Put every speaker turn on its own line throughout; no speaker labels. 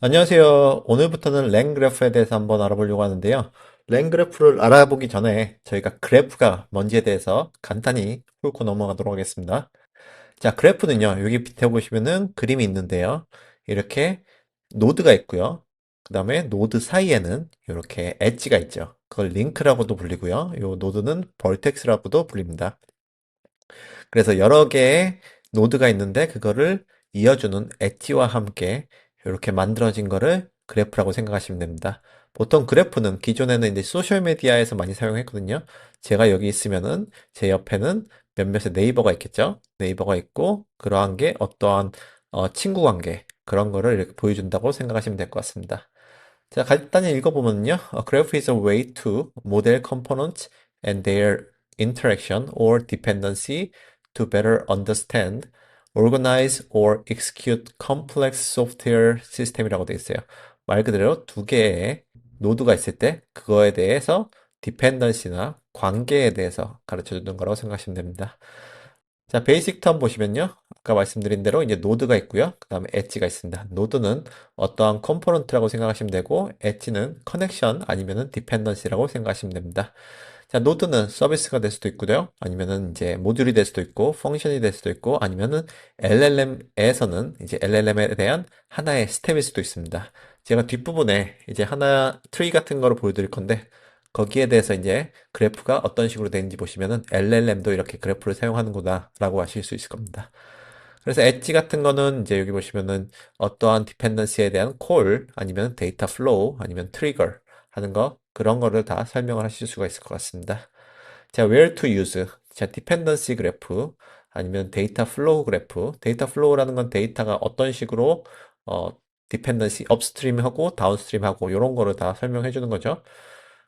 안녕하세요. 오늘부터는 랭그래프에 대해서 한번 알아보려고 하는데요. 랭그래프를 알아보기 전에 저희가 그래프가 뭔지에 대해서 간단히 훑고 넘어가도록 하겠습니다. 자, 그래프는요. 여기 밑에 보시면은 그림이 있는데요. 이렇게 노드가 있고요. 그 다음에 노드 사이에는 이렇게 엣지가 있죠. 그걸 링크라고도 불리고요. 이 노드는 벌텍스라고도 불립니다. 그래서 여러 개의 노드가 있는데 그거를 이어주는 엣지와 함께 이렇게 만들어진 거를 그래프라고 생각하시면 됩니다. 보통 그래프는 기존에는 이제 소셜미디어에서 많이 사용했거든요. 제가 여기 있으면은 제 옆에는 몇몇의 네이버가 있겠죠. 네이버가 있고 그러한 게 어떠한 친구 관계 그런 거를 이렇게 보여준다고 생각하시면 될 것 같습니다. 자, 간단히 읽어보면요. A graph is a way to model components and their interaction or dependency to better understand, organize or execute complex software system이라고 되어 있어요. 말 그대로 두 개의 노드가 있을 때 그거에 대해서 dependency나 관계에 대해서 가르쳐 주는 거라고 생각하시면 됩니다. 자, 베이직 텀 보시면요. 아까 말씀드린 대로 이제 노드가 있고요. 그 다음에 엣지가 있습니다. 노드는 어떠한 컴포넌트라고 생각하시면 되고, 엣지는 커넥션 아니면은 디펜던시라고 생각하시면 됩니다. 자, 노드는 서비스가 될 수도 있고요. 아니면은 이제 모듈이 될 수도 있고, 펑션이 될 수도 있고, 아니면은 LLM에서는 이제 LLM에 대한 하나의 스텝일 수도 있습니다. 제가 뒷부분에 이제 하나 트리 같은 거를 보여드릴 건데, 거기에 대해서 이제 그래프가 어떤 식으로 되는지 보시면은 LLM도 이렇게 그래프를 사용하는구나 라고 아실 수 있을 겁니다. 그래서 엣지 같은 거는 이제 여기 보시면은 어떠한 디펜던시에 대한 콜 아니면 데이터 플로우 아니면 트리거 하는 거 그런 거를 다 설명을 하실 수가 있을 것 같습니다. 자, where to use. 자, 디펜던시 그래프 아니면 데이터 플로우 그래프. 데이터 플로우라는 건 데이터가 어떤 식으로 어 디펜던시 업스트림하고 다운스트림하고 이런 거를 다 설명해 주는 거죠.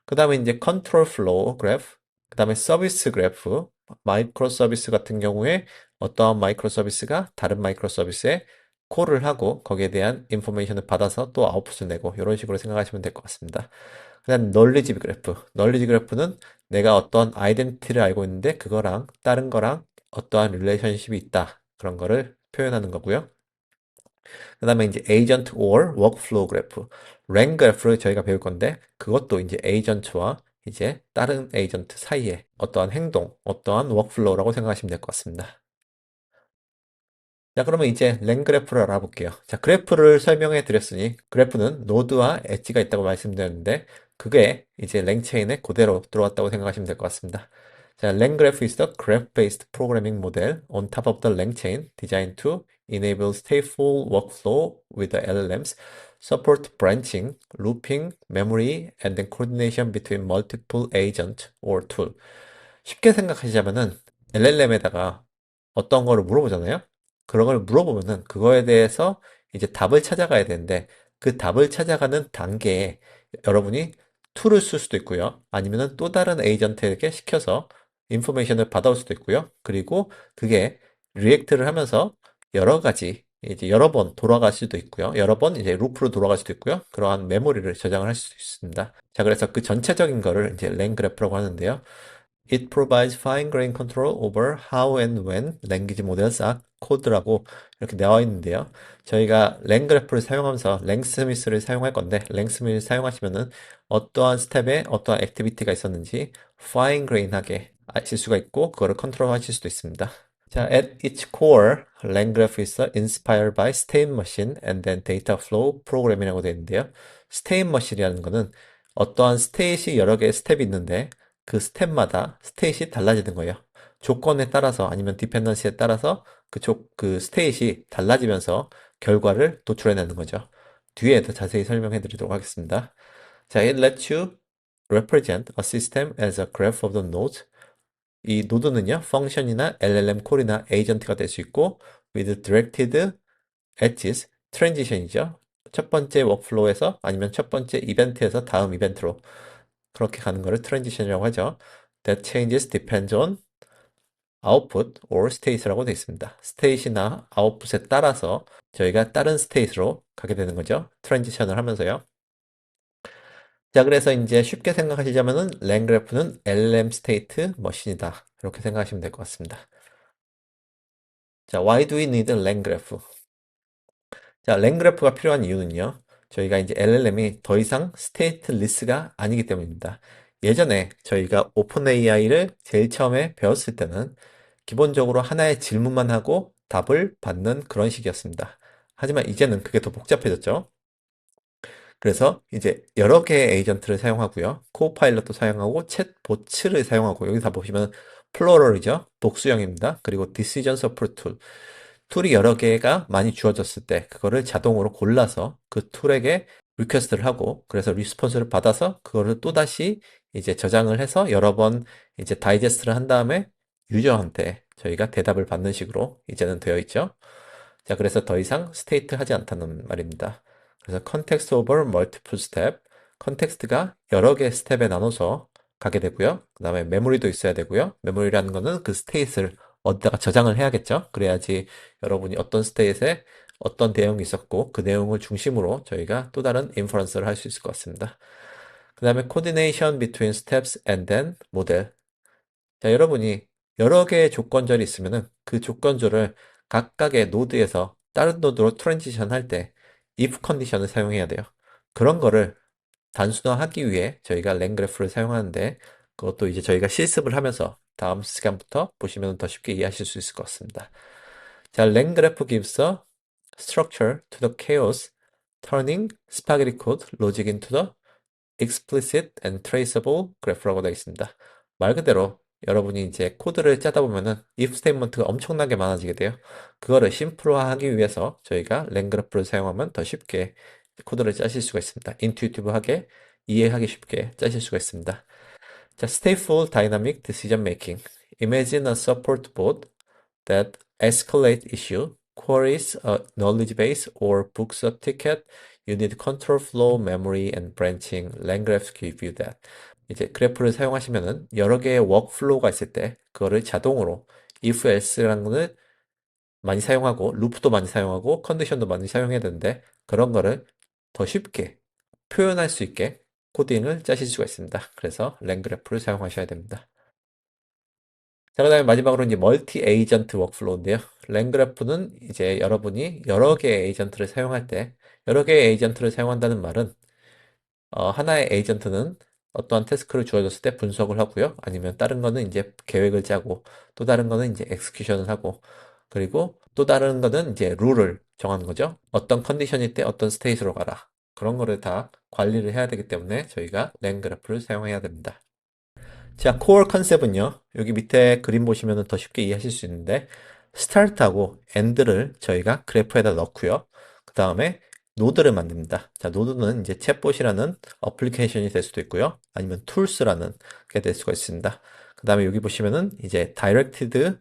그 다음에 이제 컨트롤 플로우 그래프, 그 다음에 서비스 그래프, 마이크로 서비스 같은 경우에 어떠한 마이크로 서비스가 다른 마이크로 서비스에 콜을 하고 거기에 대한 인포메이션을 받아서 또 아웃풋을 내고 이런 식으로 생각하시면 될 것 같습니다. 그다음 널리지 그래프. 널리지 그래프는 내가 어떤 아이덴티티를 알고 있는데 그거랑 다른 거랑 어떠한 릴레이션십이 있다. 그런 거를 표현하는 거고요. 그 다음에 이제 agent or workflow 그래프, 랭 그래프를 저희가 배울 건데 그것도 이제 에이전트와 이제 다른 에이전트 사이에 어떠한 행동, 어떠한 워크플로우라고 생각하시면 될 것 같습니다. 자, 그러면 이제 랭 그래프를 알아볼게요. 자, 그래프를 설명해 드렸으니 그래프는 노드와 엣지가 있다고 말씀드렸는데 그게 이제 랭 체인에 그대로 들어왔다고 생각하시면 될 것 같습니다. 자, 랭 그래프 is the graph-based programming model on top of the 랭 chain designed to enable stateful workflow with the LLMs, support branching, looping, memory, and then coordination between multiple agent or tool. 쉽게 생각하시자면은 LLM에다가 어떤 거를 물어보잖아요. 그런 걸 물어보면은 그거에 대해서 이제 답을 찾아가야 되는데 그 답을 찾아가는 단계에 여러분이 툴을 쓸 수도 있고요. 아니면은 또 다른 에이전트에게 시켜서 인포메이션을 받아올 수도 있고요. 그리고 그게 리액트를 하면서 여러 가지 이제 여러 번 돌아갈 수도 있고요. 여러 번 이제 루프로 돌아갈 수도 있고요. 그러한 메모리를 저장을 할 수 있습니다. 자, 그래서 그 전체적인 거를 이제 랭 그래프라고 하는데요. It provides fine-grained control over how and when language models are coded라고 이렇게 나와 있는데요. 저희가 랭그래프를 사용하면서 랭스미스를 사용할 건데 랭스미스를 사용하시면은 어떠한 스텝에 어떠한 액티비티가 있었는지 fine-grained하게 아실 수가 있고 그거를 컨트롤하실 수도 있습니다. 자, at its core, LangGraph is inspired by state machine and then data flow program이라고 되어 있는데요. state machine이라는 거는 어떠한 스테이시 여러 개의 스텝이 있는데 그 스텝마다 스테이시 달라지는 거예요. 조건에 따라서 아니면 디펜던시에 따라서 그 스테이시 달라지면서 결과를 도출해내는 거죠. 뒤에 더 자세히 설명해 드리도록 하겠습니다. 자, it lets you represent a system as a graph of the nodes. 이 노드는요, 펑션이나 LLM 콜이나 에이전트가 될 수 있고, with directed edges, 트랜지션이죠. 첫 번째 워크플로우에서 아니면 첫 번째 이벤트에서 다음 이벤트로 그렇게 가는 거를 트랜지션이라고 하죠. That changes depends on output or state라고 되어 있습니다. state이나 output에 따라서 저희가 다른 state로 가게 되는 거죠. 트랜지션을 하면서요. 자, 그래서 이제 쉽게 생각하시자면은 랭그래프는 LM 스테이트 머신이다. 이렇게 생각하시면 될 것 같습니다. 자, why do we need a 랭 그래프? 자, 랭 그래프가 필요한 이유는요. 저희가 이제 LLM이 더 이상 스테이트리스가 아니기 때문입니다. 예전에 저희가 오픈 AI를 제일 처음에 배웠을 때는 기본적으로 하나의 질문만 하고 답을 받는 그런 식이었습니다. 하지만 이제는 그게 더 복잡해졌죠. 그래서 이제 여러 개의 에이전트를 사용하고요. 코파일럿도 사용하고 챗보츠를 사용하고 여기 다 보시면 플로럴이죠. 복수형입니다. 그리고 디시전 서포트 툴. 툴이 여러 개가 많이 주어졌을 때 그거를 자동으로 골라서 그 툴에게 리퀘스트를 하고 그래서 리스폰스를 받아서 그거를 또다시 이제 저장을 해서 여러 번 이제 다이제스트를 한 다음에 유저한테 저희가 대답을 받는 식으로 이제는 되어 있죠. 자, 그래서 더 이상 스테이트 하지 않다는 말입니다. 그래서 context over multiple step, 컨텍스트가 여러 개의 스텝에 나눠서 가게 되고요. 그 다음에 메모리도 있어야 되고요. 메모리라는 거는 그 스테이트를 어디다가 저장을 해야겠죠. 그래야지 여러분이 어떤 스테이트에 어떤 내용이 있었고 그 내용을 중심으로 저희가 또 다른 인퍼런스를 할 수 있을 것 같습니다. 그 다음에 coordination between steps and then model. 자, 여러분이 여러 개의 조건절이 있으면은 그 조건절을 각각의 노드에서 다른 노드로 트랜지션 할 때 if 컨디션을 사용해야 돼요. 그런 거를 단순화하기 위해 저희가 랭그래프를 사용하는데 그것도 이제 저희가 실습을 하면서 다음 시간부터 보시면 더 쉽게 이해하실 수 있을 것 같습니다. 자, 랭그래프 gives a structure to the chaos, turning spaghetti code logic into the explicit and traceable graph라고 되어 있습니다. 말 그대로 여러분이 이제 코드를 짜다 보면은 if 스테이트먼트가 엄청나게 많아지게 돼요. 그거를 심플화하기 위해서 저희가 랭그래프를 사용하면 더 쉽게 코드를 짜실 수가 있습니다. 인투이티브하게 이해하기 쉽게 짜실 수가 있습니다. 자, stateful dynamic decision making. Imagine a support board that escalate issue, queries a knowledge base, or books a ticket. You need control flow, memory, and branching. LangGraph give you that. 이제 그래프를 사용하시면은 여러 개의 워크플로우가 있을 때 그거를 자동으로 if else라는 거는 많이 사용하고 루프도 많이 사용하고 컨디션도 많이 사용해야 되는데 그런 거를 더 쉽게 표현할 수 있게 코딩을 짜실 수가 있습니다. 그래서 랭그래프를 사용하셔야 됩니다. 자, 그다음에 마지막으로 이제 멀티 에이전트 워크플로우인데요. 랭그래프는 이제 여러분이 여러 개의 에이전트를 사용할 때 여러 개의 에이전트를 사용한다는 말은 하나의 에이전트는 어떠한 태스크를 주어졌을 때 분석을 하고요. 아니면 다른 거는 이제 계획을 짜고 또 다른 거는 이제 엑스큐션을 하고 그리고 또 다른 거는 이제 룰을 정하는 거죠. 어떤 컨디션일 때 어떤 스테이트로 가라. 그런 거를 다 관리를 해야 되기 때문에 저희가 랭그래프를 사용해야 됩니다. 자, 코어 컨셉은요. 여기 밑에 그림 보시면 더 쉽게 이해하실 수 있는데 스타트하고 엔드를 저희가 그래프에다 넣고요. 그 다음에 노드를 만듭니다. 자, 노드는 이제 챗봇이라는 어플리케이션이 될 수도 있고요. 아니면 툴스라는 게 될 수가 있습니다. 그 다음에 여기 보시면은 이제 다이렉티드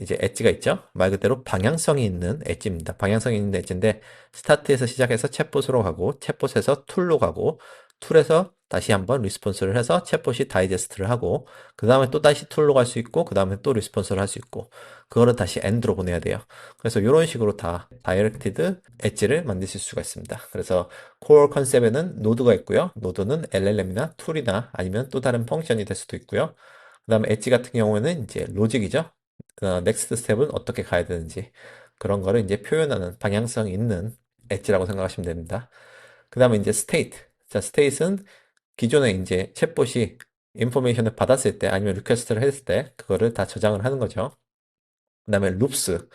이제 엣지가 있죠. 말 그대로 방향성이 있는 엣지입니다. 방향성이 있는 엣지인데 스타트에서 시작해서 챗봇으로 가고 챗봇에서 툴로 가고 툴에서 다시 한번 리스폰스를 해서 챗봇이 다이제스트를 하고 그 다음에 또 다시 툴로 갈 수 있고 그 다음에 또 리스폰스를 할 수 있고 그거를 다시 엔드로 보내야 돼요. 그래서 이런 식으로 다 다이렉티드 엣지를 만드실 수가 있습니다. 그래서 코어 컨셉에는 노드가 있고요. 노드는 LLM이나 툴이나 아니면 또 다른 펑션이 될 수도 있고요. 그 다음에 엣지 같은 경우에는 이제 로직이죠. 넥스트 스텝은 어떻게 가야 되는지 그런 거를 이제 표현하는 방향성 있는 엣지라고 생각하시면 됩니다. 그 다음에 이제 스테이트. 자, 스테이트는 기존에 이제 챗봇이 인포메이션을 받았을 때 아니면 리퀘스트를 했을 때 그거를 다 저장을 하는 거죠. 그 다음에 룹스.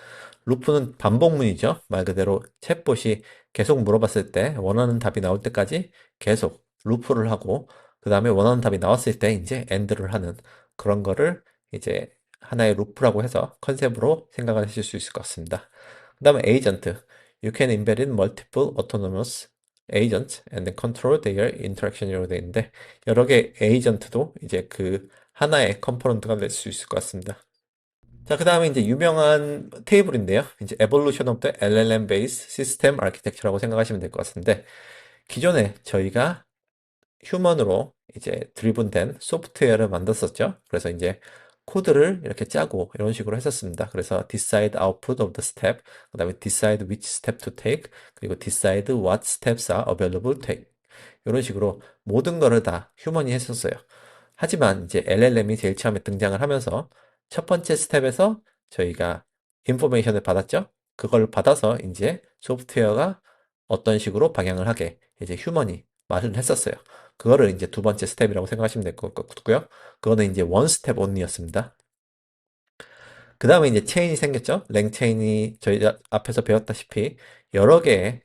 루프는 반복문이죠. 말 그대로 챗봇이 계속 물어봤을 때 원하는 답이 나올 때까지 계속 루프를 하고 그 다음에 원하는 답이 나왔을 때 이제 엔드를 하는 그런 거를 이제 하나의 루프라고 해서 컨셉으로 생각하실 수 있을 것 같습니다. 그 다음에 에이전트. You can embed in multiple autonomous agents and then control their interaction이라고 되어 있는데 여러 개의 에이전트도 이제 그 하나의 컴포넌트가 될 수 있을 것 같습니다. 자, 그 다음에 이제 유명한 테이블인데요. 이제 Evolution of the LLM Based System Architecture라고 생각하시면 될 것 같은데, 기존에 저희가 휴먼으로 이제 드리븐된 소프트웨어를 만들었었죠. 그래서 이제 코드를 이렇게 짜고 이런 식으로 했었습니다. 그래서 decide output of the step, 그 다음에 decide which step to take, 그리고 decide what steps are available to take. 이런 식으로 모든 거를 다 휴먼이 했었어요. 하지만 이제 LLM이 제일 처음에 등장을 하면서 첫 번째 스텝에서 저희가 인포메이션을 받았죠. 그걸 받아서 이제 소프트웨어가 어떤 식으로 방향을 하게 이제 휴먼이 말을 했었어요. 그거를 이제 두 번째 스텝이라고 생각하시면 될 것 같고요. 그거는 이제 원 스텝 온리였습니다. 그 다음에 이제 체인이 생겼죠. 랭 체인이 저희 앞에서 배웠다시피 여러 개의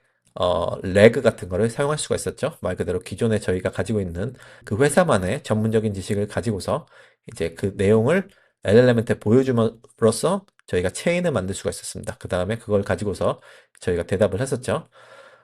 레그 같은 거를 사용할 수가 있었죠. 말 그대로 기존에 저희가 가지고 있는 그 회사만의 전문적인 지식을 가지고서 이제 그 내용을 LLM한테 보여줌으로써 저희가 체인을 만들 수가 있었습니다. 그 다음에 그걸 가지고서 저희가 대답을 했었죠.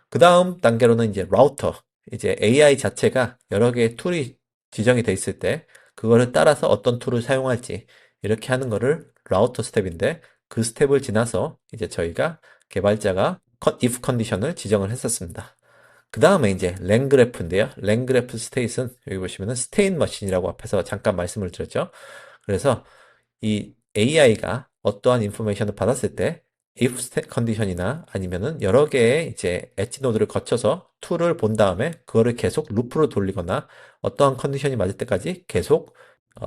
그 다음 단계로는 이제 라우터, 이제 AI 자체가 여러 개의 툴이 지정이 돼 있을 때 그거를 따라서 어떤 툴을 사용할지 이렇게 하는 거를 라우터 스텝인데 그 스텝을 지나서 이제 저희가 개발자가 if 컨디션을 지정을 했었습니다. 그 다음에 이제 랭그래프인데요. 랭그래프 스테이트는 여기 보시면은 스테인 머신이라고 앞에서 잠깐 말씀을 드렸죠. 그래서 이 AI가 어떠한 인포메이션을 받았을 때 if 컨디션이나 아니면은 여러 개의 이제 엣지 노드를 거쳐서 툴을 본 다음에 그거를 계속 루프로 돌리거나 어떠한 컨디션이 맞을 때까지 계속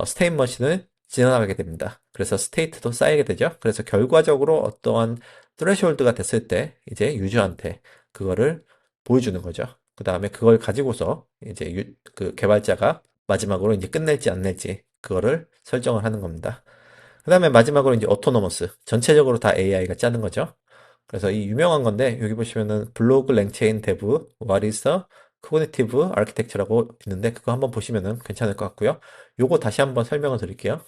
스테이트 머신을 지나가게 됩니다. 그래서 스테이트도 쌓이게 되죠. 그래서 결과적으로 어떠한 트레시홀드가 됐을 때 이제 유저한테 그거를 보여주는 거죠. 그 다음에 그걸 가지고서 이제 그 개발자가 마지막으로 이제 끝낼지 안 낼지 그거를 설정을 하는 겁니다. 그 다음에 마지막으로 이제 오토노머스. 전체적으로 다 AI가 짜는 거죠. 그래서 이 유명한 건데, 여기 보시면은 블로그 랭체인 데브, what is the cognitive architecture라고 있는데, 그거 한번 보시면은 괜찮을 것 같고요. 요거 다시 한번 설명을 드릴게요.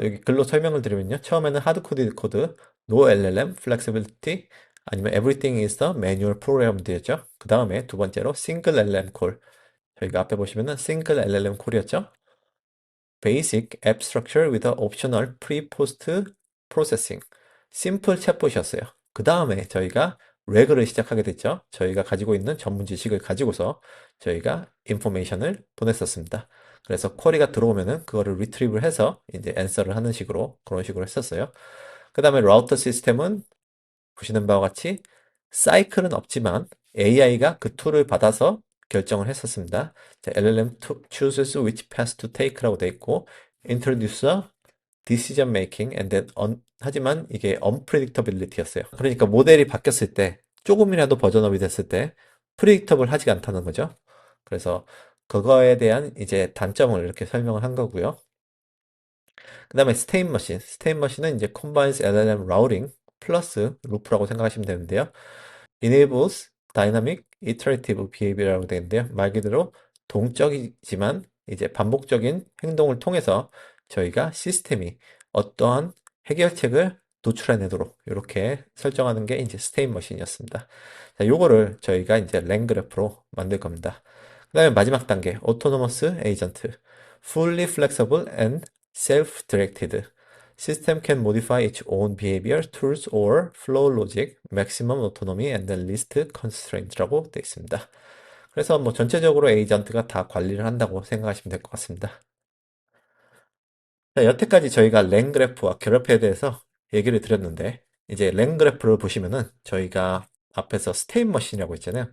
여기 글로 설명을 드리면요. 처음에는 하드코드 코드, no LLM, flexibility, 아니면 everything is the manual program 되죠. 그 다음에 두 번째로 single LLM call. 저희가 앞에 보시면은 single LLM call이었죠. Basic App Structure with Optional Pre-Post Processing. 심플 챗봇이었어요. 그 다음에 저희가 레그를 시작하게 됐죠. 저희가 가지고 있는 전문 지식을 가지고서 저희가 인포메이션을 보냈었습니다. 그래서 쿼리가 들어오면은 그거를 리트리브를 해서 이제 앤서를 하는 식으로 그런 식으로 했었어요. 그 다음에 라우터 시스템은 보시는 바와 같이 사이클은 없지만 AI가 그 툴을 받아서 결정을 했었습니다. 자, LLM chooses which path to take라고 돼 있고 introduce a decision making and then 하지만 이게 unpredictability였어요. 그러니까 모델이 바뀌었을 때 조금이라도 버전업이 됐을 때 프리딕터블 하지 않다는 거죠. 그래서 그거에 대한 이제 단점을 이렇게 설명을 한 거고요. 그 다음에 스테인 머신. 스테인 머신은 이제 combines LLM routing 플러스 루프라고 생각하시면 되는데요. enables dynamic iterative behavior라고 되어 있는데요. 말 그대로 동적이지만 이제 반복적인 행동을 통해서 저희가 시스템이 어떠한 해결책을 도출해내도록 이렇게 설정하는 게 이제 스테인 머신이었습니다. 자, 요거를 저희가 이제 랭그래프로 만들 겁니다. 그 다음에 마지막 단계, autonomous agent, fully flexible and self-directed. System can modify its own behavior, tools, or flow logic, maximum autonomy, and the least constraint라고 되어 있습니다. 그래서 뭐 전체적으로 에이전트가 다 관리를 한다고 생각하시면 될 것 같습니다. 자, 여태까지 저희가 랭그래프와 그래프에 대해서 얘기를 드렸는데, 이제 랭그래프를 보시면은 저희가 앞에서 스테인 머신이라고 했잖아요.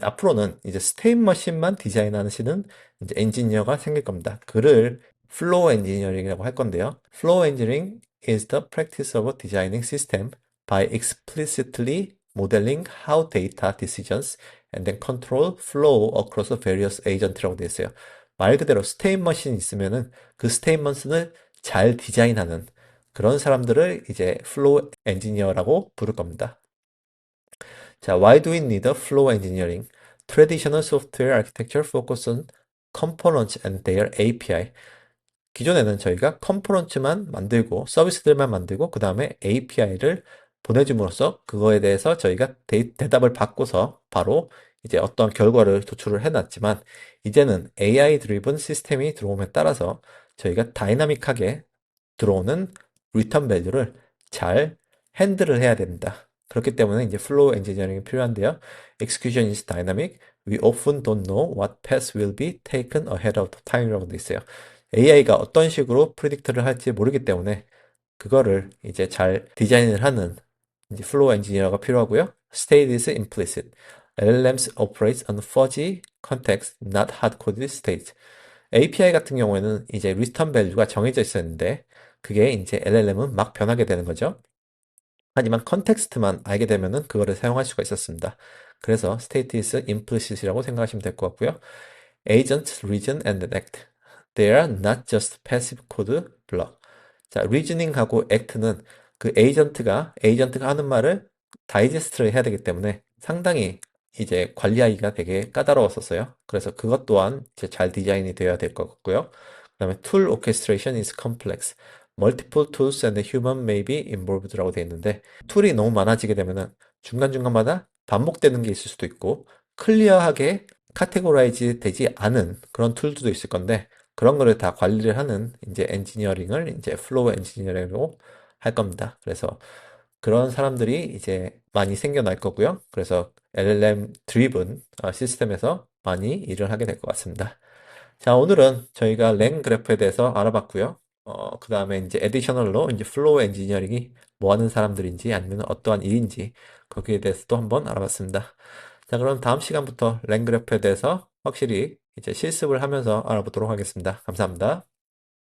앞으로는 이제 스테이트 머신만 디자인하시는 이제 엔지니어가 생길 겁니다. 그를 플로우 엔지니어링이라고 할 건데요. Flow engineering is the practice of designing system by explicitly modeling how data decisions and then control flow across various agent라고 되어 있어요. 말 그대로 스테이트 머신이 있으면은 그 스테이트 머신을 잘 디자인하는 그런 사람들을 이제 플로우 엔지니어라고 부를 겁니다. 자, why do we need a flow engineering? Traditional software architecture focus on components and their API. 기존에는 저희가 컴포넌트만 만들고 서비스들만 만들고 그 다음에 API를 보내줌으로써 그거에 대해서 저희가 대답을 받고서 바로 이제 어떤 결과를 도출을 해놨지만 이제는 AI 드리븐 시스템이 들어옴에 따라서 저희가 다이나믹하게 들어오는 리턴 밸류를 잘 핸들을 해야 됩니다. 그렇기 때문에 이제 플로우 엔지니어링이 필요한데요. Execution is dynamic. We often don't know what path will be taken ahead of time이라고 돼 있어요. AI가 어떤 식으로 프리딕트를 할지 모르기 때문에 그거를 이제 잘 디자인을 하는 이제 플로우 엔지니어가 필요하고요. State is implicit. LLMs operate on fuzzy context, not hard-coded state. API 같은 경우에는 이제 리턴 밸류가 정해져 있었는데 그게 이제 LLM은 막 변하게 되는 거죠. 하지만 컨텍스트만 알게 되면은 그거를 사용할 수가 있었습니다. 그래서 state is implicit이라고 생각하시면 될 것 같고요. Agent, reason, and act. They are not just passive code block. 자, reasoning하고 act는 그 에이전트가 하는 말을 다이제스트를 해야 되기 때문에 상당히 이제 관리하기가 되게 까다로웠었어요. 그래서 그것 또한 이제 잘 디자인이 되어야 될 것 같고요. 그다음에 tool orchestration is complex. Multiple tools and a human may be involved라고 되어 있는데 툴이 너무 많아지게 되면은 중간중간마다 반복되는 게 있을 수도 있고 클리어하게 카테고라이즈 되지 않은 그런 툴들도 있을 건데 그런 거를 다 관리를 하는 이제 엔지니어링을 이제 플로우 엔지니어링으로 할 겁니다. 그래서 그런 사람들이 이제 많이 생겨날 거고요. 그래서 LLM 드리븐 시스템에서 많이 일을 하게 될 것 같습니다. 자, 오늘은 저희가 랭 그래프에 대해서 알아봤고요. 그 다음에 이제 에디셔널로 이제 플로우 엔지니어링이 뭐 하는 사람들인지 아니면 어떠한 일인지 거기에 대해서 또 한번 알아봤습니다. 자, 그럼 다음 시간부터 랭 그래프에 대해서 확실히 이제 실습을 하면서 알아보도록 하겠습니다. 감사합니다.